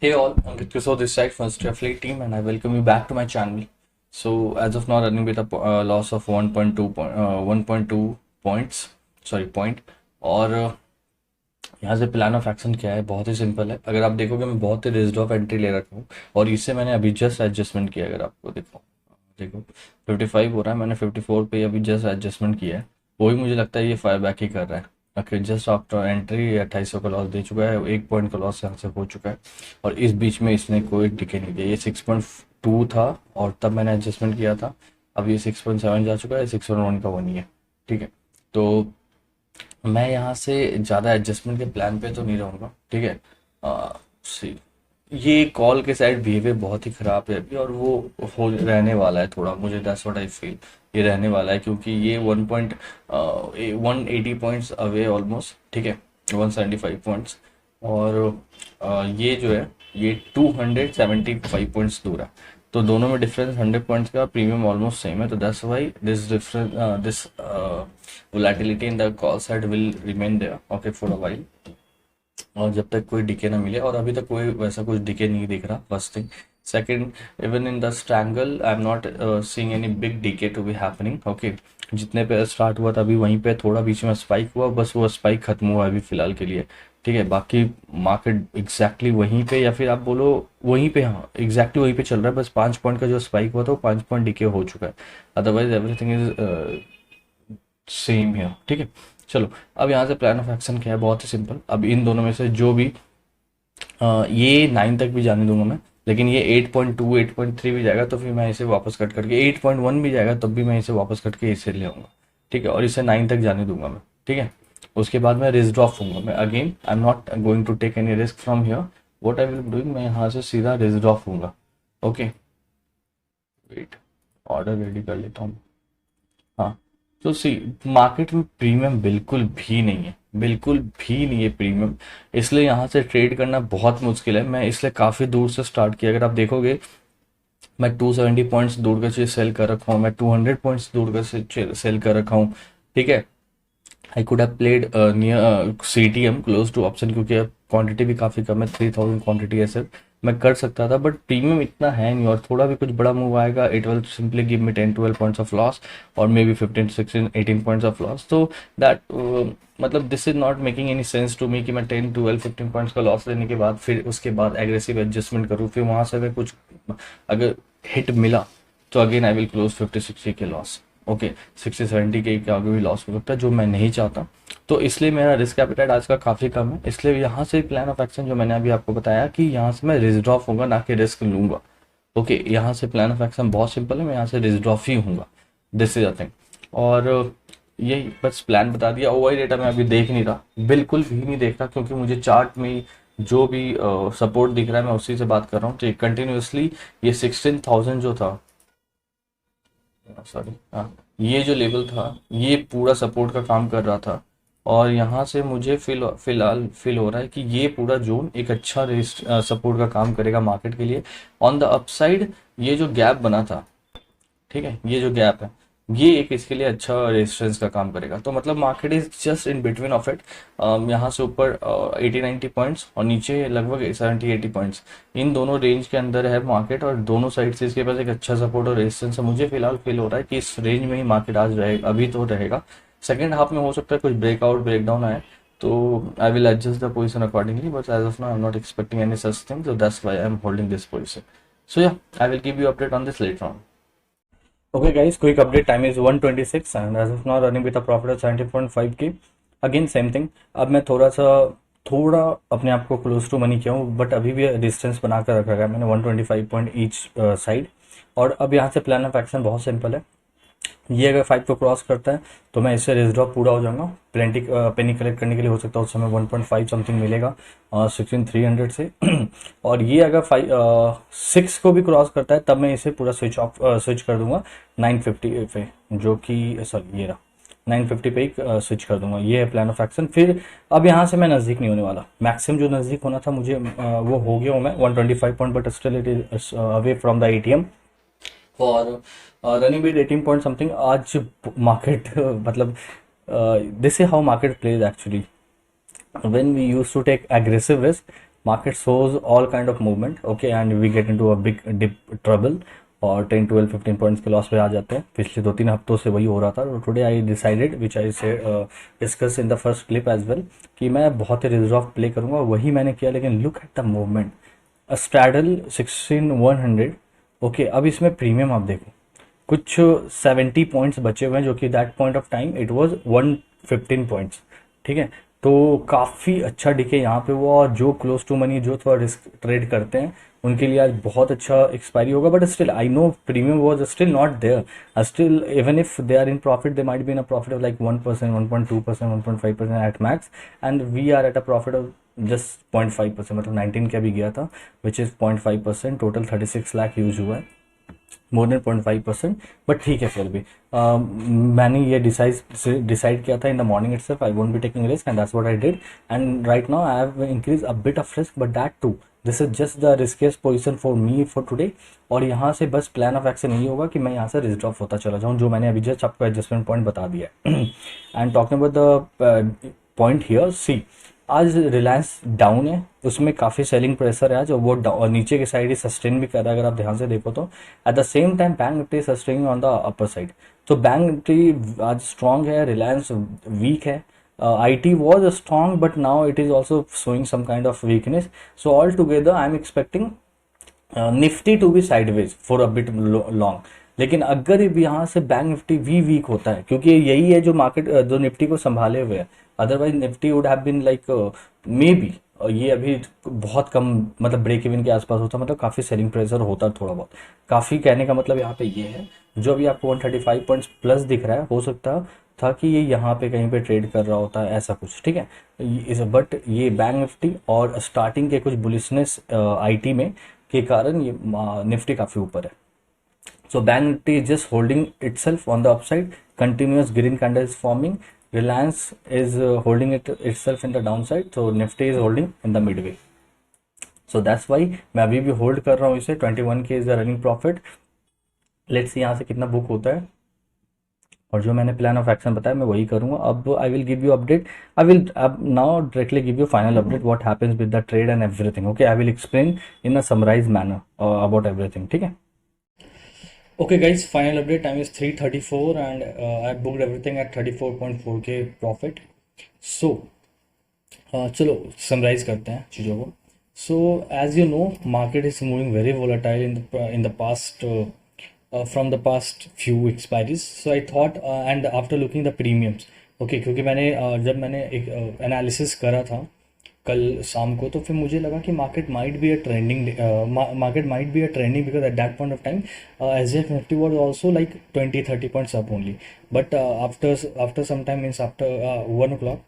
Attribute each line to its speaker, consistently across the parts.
Speaker 1: Hey all, Ankit Kisore this side from Strefleet team and I welcome you back to my channel. So as of now running with a loss of 1.2 points, sorry point और यहाँ से plan of action क्या है, बहुत ही simple है। अगर आप देखोगे मैं बहुत ही रिस्क ऑफ एंट्री ले रखा हूँ और इससे मैंने अभी जस्ट एडजस्टमेंट किया। अगर आपको देखो 55 हो रहा है, मैंने 54 पे अभी जस्ट एडजस्टमेंट किया है। वही मुझे लगता है ये फायर बैक ही कर रहा है। ओके, जस्ट आफ्टर एंट्री 2800 का लॉस दे चुका है, 1 पॉइंट का लॉस यहाँ से हो चुका है और इस बीच में इसने कोई डिके नहीं दिया। ये 6.2 था और तब मैंने एडजस्टमेंट किया था। अब ये 6.7 जा चुका है, 6.1 का वो नहीं है। ठीक है, तो मैं यहाँ से ज़्यादा एडजस्टमेंट के प्लान पे तो नहीं रहूँगा। ठीक है, सी ये कॉल के साइड बिहेवियर बहुत ही ख़राब है अभी और वो हो रहने वाला है थोड़ा, मुझे दैट्स व्हाट आई फील। ये रहने वाला है क्योंकि ये 180 पॉइंट्स अवे ऑलमोस्ट। ठीक है, 175 पॉइंट्स और ये जो है ये 275 पॉइंट्स दूर है। तो दोनों में डिफरेंस 100 पॉइंट्स का, प्रीमियम ऑलमोस्ट सेम है। तो that's why this difference this volatility in the call side will remain there okay for a while, और जब तक कोई डिके ना मिले। और अभी तक कोई वैसा कुछ डिके नहीं दिख रहा, first thing. Second, even in the strangle I am not seeing any big decay to be happening. Okay, जितने पे स्टार्ट हुआ था अभी वहीं पे थोड़ा बीच में स्पाइक हुआ, बस वो स्पाइक खत्म हुआ अभी फिलहाल के लिए। ठीक है, बाकी मार्केट एग्जैक्टली वहीं पे, या फिर आप बोलो वहीं पे, हाँ एग्जैक्टली वहीं पे चल रहा है। बस 5 पॉइंट का जो स्पाइक हुआ था वो 5 पॉइंट डिके हो चुका है, अदरवाइज एवरीथिंग इज सेम है। ठीक है, चलो अब यहाँ से प्लान ऑफ एक्शन क्या है, बहुत ही सिंपल। अब इन दोनों में से जो भी ये 9 तक भी जाने दूंगा मैं, लेकिन ये 8.2 8.3 भी जाएगा तो फिर मैं इसे वापस कट करके 8.1 भी जाएगा तब भी मैं इसे वापस कट के इसे ले आऊंगा। ठीक है, और इसे 9 तक जाने दूंगा मैं। ठीक है, उसके बाद मैं रिस्क ड्रॉप होऊंगा। मैं again I am not going to take any risk from here. What I will doing, मैं यहाँ से सीधा रिस्क ड्रॉप होऊंगा। ओके, वेट, ऑर्डर रेडी कर लेता हूँ। हाँ, तो सी मार्केट में प्रीमियम बिल्कुल भी नहीं है, बिल्कुल भी नहीं है प्रीमियम। इसलिए यहाँ से ट्रेड करना बहुत मुश्किल है। मैं इसलिए काफ़ी दूर से स्टार्ट किया। अगर आप देखोगे मैं 270 पॉइंट्स दूर का सेल कर रखा हूँ, मैं 200 पॉइंट्स दूर का सेल कर रखा हूँ। ठीक है, I could have played near CTM close to option, क्योंकि अब क्वांटिटी भी काफ़ी कम है, 3000 क्वांटिटी है सिर्फ। मैं कर सकता था बट प्रीमियम इतना है नहीं, और थोड़ा भी कुछ बड़ा मूव आएगा it will simply give me 10-12 points of loss, और maybe 15-16-18 points of loss. तो दैट मतलब this is not making any sense to me कि मैं 10-12-15 पॉइंट्स का लॉस लेने के बाद फिर उसके बाद एग्रेसिव एडजस्टमेंट करूँ, फिर वहां से अगर कुछ अगर हिट मिला तो अगेन आई विल क्लोज 50-60 के लॉस। ओके, 60-70 के आगे भी लॉस हो सकता है, जो मैं नहीं चाहता। तो इसलिए मेरा रिस्क एपेटाइट आज का काफ़ी कम है। इसलिए यहाँ से प्लान ऑफ एक्शन जो मैंने अभी आपको बताया कि यहाँ से मैं रिस्क ड्रॉप होऊंगा, ना कि रिस्क लूंगा। ओके, यहाँ से प्लान ऑफ एक्शन बहुत सिंपल है, मैं यहाँ से रिस्क ड्रॉप ही हूँगा। This is a thing. और यही बस प्लान बता दिया। ओवाई डेटा मैं अभी देख नहीं रहा, बिल्कुल भी नहीं देख रहा, क्योंकि मुझे चार्ट में जो भी सपोर्ट दिख रहा है मैं उसी से बात कर रहा हूँ। तो कंटिन्यूसली ये 16,000 जो था, सॉरी हाँ, ये जो लेवल था ये पूरा सपोर्ट का काम कर रहा था। और यहाँ से मुझे फिलहाल फील हो रहा है कि ये पूरा जोन एक अच्छा सपोर्ट का काम करेगा मार्केट के लिए। ऑन द अपसाइड ये जो गैप बना था, ठीक है, ये जो गैप है ये एक इसके लिए अच्छा रेजिस्टेंस का काम करेगा। तो मतलब market is just in between of it. यहाँ से ऊपर 80-90 पॉइंट्स और नीचे लगभग 70-80 पॉइंट्स, इन दोनों रेंज के अंदर है मार्केट, और दोनों साइड से इसके पास एक अच्छा सपोर्ट और रेजिस्टेंस है। मुझे फिलहाल फील हो रहा है कि इस रेंज में ही मार्केट आज रहेगा, अभी तो रहेगा। सेकेंड हाफ में हो सकता है कुछ ब्रेकआउट ब्रेकडाउन आए, तो I will adjust the position accordingly, but as of now I am not expecting any such thing, so that's why I am holding this position. So yeah, I will give you update on this later on. Okay guys, quick update. Time is 1:26 and as of now running with a profit of 70.5k. Again same thing. अब मैं थोड़ा अपने आप को close to money किया हूँ, but अभी भी डिस्टेंस बना कर रखा है मैंने 125 पॉइंट ईच साइड। और अब यहाँ से प्लान ऑफ एक्शन बहुत सिंपल है। ये अगर 5 को क्रॉस करता है तो मैं इससे रिस्क ड्रॉप पूरा हो जाऊंगा। प्लेंटी पेनी कलेक्ट करने के लिए हो सकता है उस समय 1.5 समथिंग मिलेगा 16,300 से। और ये अगर 6 को भी क्रॉस करता है तब मैं इसे पूरा स्विच कर दूंगा 950 पे, जो कि सॉरी ये रहा 950 पे ही स्विच कर दूंगा। ये है प्लान ऑफ एक्शन। फिर अब यहाँ से मैं नज़दीक नहीं होने वाला, मैक्सिमम जो नज़दीक होना था मुझे वो हो गया हूँ मैं 125 point, but still it is away from the ATM। और रनिंग विद 18 पॉइंट समथिंग आज मार्केट मतलब this is how market plays actually. When we use to take aggressive risk market shows all kind of movement, okay, and we get into a big dip trouble और 10 12 15 points के loss पे आ जाते हैं. पिछले 2 3 हफ्तों से वही हो रहा था. Today I decided which I say discuss in the first clip as well कि मैं बहुत ही रिजर्व ऑफ प्ले करूंगा. वही मैंने किया. लेकिन look at the movement, straddle 16100. Okay, अब इसमें प्रीमियम आप देखो, कुछ 70 पॉइंट्स बचे हुए हैं, जो कि that point of time it was 115 points. ठीक है, तो काफ़ी अच्छा डिके यहाँ पे हुआ. और जो क्लोज टू मनी, जो थोड़ा रिस्क ट्रेड करते हैं, उनके लिए आज बहुत अच्छा एक्सपायरी होगा. But still I know premium was still not there. Still even if they are in profit, they might be in a profit of like 1%, 1.2%, 1.5% at max, and we are at a profit of just 0.5%. मतलब 19 का भी गया था, which is 0.5%. Total 36 lakh use हुआ है, more than 0.5%. But ठीक है, फिर भी मैंने ये डिसाइड किया था in the morning itself I won't be taking risk, and that's what I did. And right now I have increase a bit of risk, but that too this is just the riskiest position for me for today. और यहाँ से बस plan of action यही होगा कि मैं यहाँ से रिस्क ड्रॉप होता चला जाऊँ, जो मैंने अभी जस्ट आपको एडजस्टमेंट पॉइंट बता दिया है. And talking about the point here, see आज रिलायंस डाउन है, उसमें काफ़ी सेलिंग प्रेशर है आज, और वो और नीचे की साइड ही सस्टेन भी कर रहा है अगर आप ध्यान से देखो तो. At the same time bank Nifty sustaining on the upper side. तो बैंक निफ्टी आज स्ट्रांग है, रिलायंस वीक है. IT was strong, but now it is also showing some kind of weakness. So altogether, I am expecting Nifty to be sideways for a bit long. लेकिन अगर यहाँ से bank Nifty भी week होता है, क्योंकि यही है जो मार्केट जो निफ्टी को संभाले हुए है. Otherwise Nifty would have been like maybe, ये अभी बहुत कम, मतलब ब्रेक इवन के आसपास होता, मतलब काफ़ी सेलिंग प्रेशर होता थोड़ा बहुत. काफ़ी कहने का मतलब यहाँ पे ये है, जो अभी आपको 135 पॉइंट्स प्लस दिख रहा है, हो सकता था कि ये यहाँ पे कहीं पे ट्रेड कर रहा होता है, ऐसा कुछ. ठीक है, बट ये बैंक निफ्टी और स्टार्टिंग के कुछ बुलिशनेस IT में के कारण ये निफ्टी काफ़ी ऊपर है. So bank nifty is just holding itself on the upside. Continuous green candle is forming. Reliance is holding itself in the downside. So Nifty is holding in the midway. So that's why मैं अभी भी hold कर रहा हूँ इसे. 21K is the running profit. Let's see यहाँ से कितना बुक होता है. और जो मैंने प्लान ऑफ एक्शन बताया मैं वही करूँगा. अब I will give you update. I will अब now directly give you final update what happens with the trade and everything. Okay, I will explain in a summarize manner about everything. ठीक है. Okay guys, final update time is 3:34 and I booked everything at 34.4K profit. So चलो summarise करते हैं चीज़ों को. So as you know, market is moving very volatile in the past from the past few expiries. So I thought and after looking the premiums, okay, क्योंकि मैंने जब मैंने एक एनालिसिस करा था कल शाम को, तो फिर मुझे लगा कि market might be a trending because at that point of time SGX Nifty was also like 20-30 points up only. But after some time means after 1 o'clock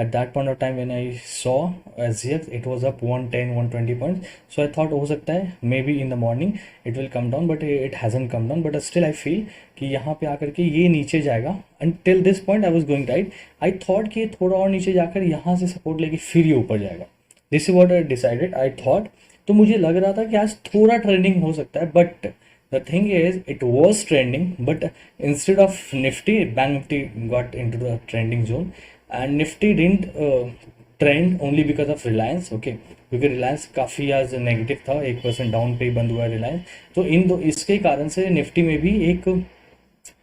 Speaker 1: at that point of time when I saw SGX it was up 110-120 points. So I thought हो सकता है maybe in the morning it will come down, but it hasn't come down. But still I feel कि यहाँ पे आकर के ये नीचे जाएगा. Until this point I was going right. I thought कि थोड़ा और नीचे जाकर यहाँ से सपोर्ट लेके फिर ये ऊपर जाएगा. This is what I decided. I thought, तो मुझे लग रहा था कि आज थोड़ा ट्रेंडिंग हो सकता है. But the thing is it was trending, but instead of Nifty, Bank Nifty got into the trending zone. And Nifty didn't trend only because of Reliance. Okay, क्योंकि रिलायंस काफ़ी आज नेगेटिव था, 1% डाउन पे ही बंद हुआ है रिलायंस. तो इन दो इसके कारण से निफ्टी में भी एक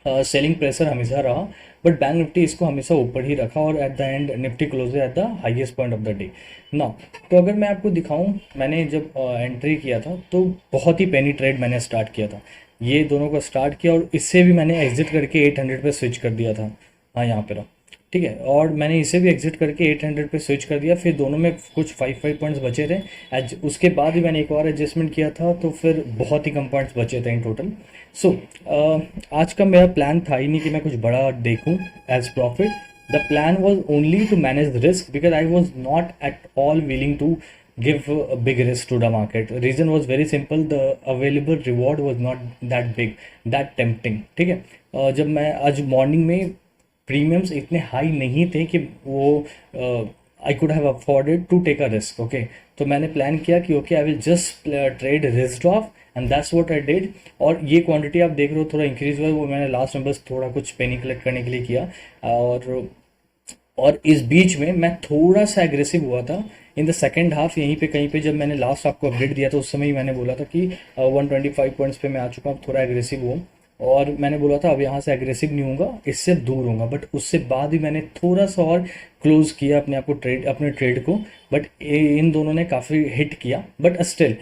Speaker 1: सेलिंग प्रेशर हमेशा रहा. बट बैंक निफ्टी इसको हमेशा ऊपर ही रखा और at the end Nifty close at the highest point of the day. Now तो अगर मैं आपको दिखाऊं, मैंने जब एंट्री किया था तो बहुत ही पेनी ट्रेड मैंने स्टार्ट किया था. ये दोनों को स्टार्ट किया और इससे भी मैंने एग्जिट करके 800 पे स्विच कर दिया था. हाँ, यहाँ पे रहा. ठीक है, और मैंने इसे भी एग्जिट करके 800 पे स्विच कर दिया. फिर दोनों में कुछ 5 पॉइंट्स बचे थे. उसके बाद भी मैंने एक और एडजस्टमेंट किया था, तो फिर बहुत ही कम पॉइंट्स बचे थे इन टोटल. सो आज का मेरा प्लान था ही नहीं कि मैं कुछ बड़ा देखूं as profit. The plan was only to manage the risk because I was not at all willing to give a big risk to the market. Reason was very simple, the available reward was not that big, that tempting. ठीक है, जब मैं आज morning में premiums इतने high नहीं थे कि वो I could have afforded to take a risk. Okay, तो मैंने प्लान किया कि okay I will just trade risk off and that's what I did. और ये क्वांटिटी आप देख रहे हो थोड़ा इंक्रीज हुआ है, वो मैंने लास्ट में बस थोड़ा कुछ पेनी कलेक्ट करने के लिए किया. और इस बीच में मैं थोड़ा सा एग्रेसिव हुआ था
Speaker 2: इन द सेकेंड हाफ यहीं पे कहीं पे जब मैंने लास्ट आपको अपडेट दिया था उस समय ही मैंने बोला था कि 125 पॉइंट्स पे मैं आ चुका हूँ, थोड़ा एग्रेसिव हूँ। और मैंने बोला था अब यहाँ से एग्रेसिव नहीं होऊंगा, इससे दूर होऊंगा। बट उससे बाद ही मैंने थोड़ा सा और क्लोज किया अपने आप को, अपने ट्रेड को। बट इन दोनों ने काफ़ी हिट किया, but still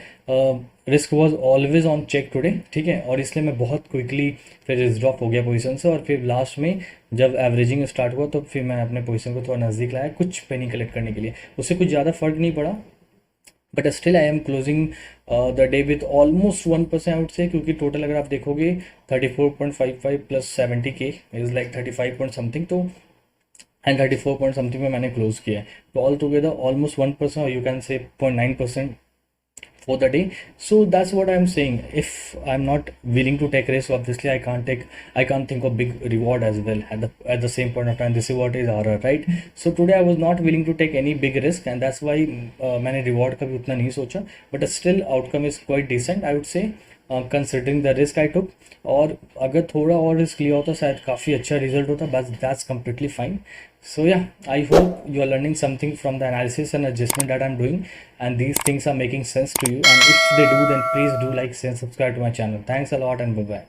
Speaker 2: risk was always on check today, ठीक है। और इसलिए मैं बहुत क्विकली फिर ड्रॉप हो गया पोजीशन से, और फिर लास्ट में जब एवरेजिंग स्टार्ट हुआ तो फिर मैंने अपने पोजीशन को थोड़ा नज़दीक लाया कुछ पेनी कलेक्ट करने के लिए। उससे कुछ ज़्यादा फर्क नहीं पड़ा, but still I am closing the day with almost 1% I would say, क्योंकि टोटल अगर आप देखोगे 34.55 plus 70K is like 35 point something, तो एंड 34 पॉइंट समथिंग में मैंने क्लोज किया है। तो ऑल टुगेदर ऑलमोस्ट 1%, और you can say 0.9% for the day. So that's what I'm saying. If I'm not willing to take risk, obviously I can't think of big reward as well at the same point of time. This is what is RR, right? So today I was not willing to take any big risk, and that's why मैंने reward का भी उतना नहीं सोचा, but still outcome is quite decent I would say, considering the risk I took. और अगर थोड़ा और रिस्क लिया होता शायद काफ़ी अच्छा रिजल्ट होता, बस that's completely fine. So yeah, I hope you are learning something from the analysis and adjustment that I'm doing, and these things are making sense to you. And if they do, then please do like, share, subscribe to my channel. Thanks a lot and bye bye.